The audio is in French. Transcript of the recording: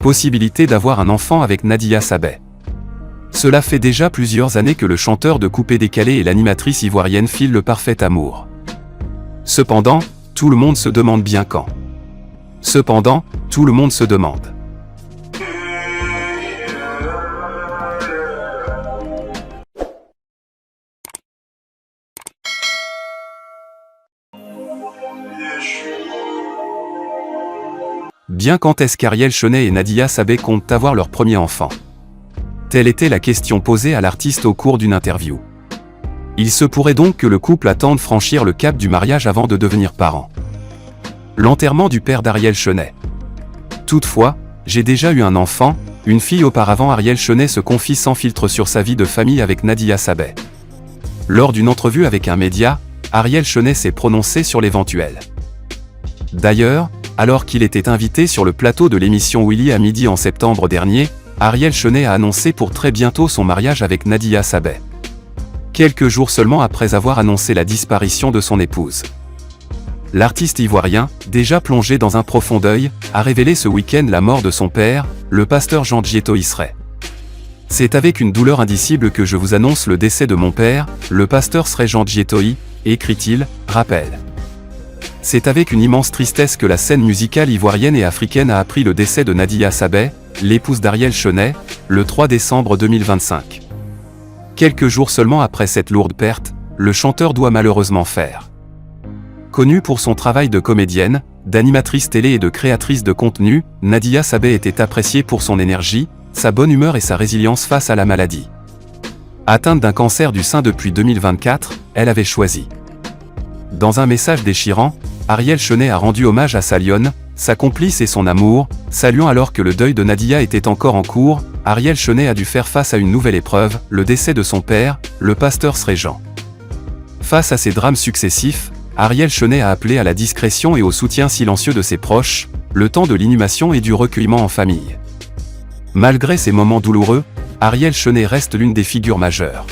Possibilité d'avoir un enfant avec Nadia Sabet. Cela fait déjà plusieurs années que le chanteur de Coupé Décalé et l'animatrice ivoirienne filent le parfait amour. Cependant, tout le monde se demande bien quand. Cependant, tout le monde se demande. Bien quand est-ce qu'Ariel Chenet et Nadia Sabet comptent avoir leur premier enfant? Telle était la question posée à l'artiste au cours d'une interview. Il se pourrait donc que le couple attende franchir le cap du mariage avant de devenir parents. L'enterrement du père d'Ariel Chenet. Toutefois, j'ai déjà eu un enfant, une fille auparavant. Ariel Chenet se confie sans filtre sur sa vie de famille avec Nadia Sabet. Lors d'une entrevue avec un média, Ariel Chenet s'est prononcé sur l'éventuel. D'ailleurs, alors qu'il était invité sur le plateau de l'émission Willy à midi en septembre dernier, Ariel Chenet a annoncé pour très bientôt son mariage avec Nadia Sabet. Quelques jours seulement après avoir annoncé la disparition de son épouse. L'artiste ivoirien, déjà plongé dans un profond deuil, a révélé ce week-end la mort de son père, le pasteur Jean Djietoy Srey. C'est avec une douleur indicible que je vous annonce le décès de mon père, le pasteur Srey Jean Djietoy, écrit-il, rappelle. C'est avec une immense tristesse que la scène musicale ivoirienne et africaine a appris le décès de Nadia Sabet, l'épouse d'Ariel Chenet, le 3 décembre 2025. Quelques jours seulement après cette lourde perte, le chanteur doit malheureusement faire. Connue pour son travail de comédienne, d'animatrice télé et de créatrice de contenu, Nadia Sabet était appréciée pour son énergie, sa bonne humeur et sa résilience face à la maladie. Atteinte d'un cancer du sein depuis 2024, elle avait choisi. Dans un message déchirant, Ariel Chenet a rendu hommage à sa lionne, sa complice et son amour, saluant alors que le deuil de Nadia était encore en cours. Ariel Chenet a dû faire face à une nouvelle épreuve, le décès de son père, le pasteur Srey Jean. Face à ces drames successifs, Ariel Chenet a appelé à la discrétion et au soutien silencieux de ses proches, le temps de l'inhumation et du recueillement en famille. Malgré ces moments douloureux, Ariel Chenet reste l'une des figures majeures.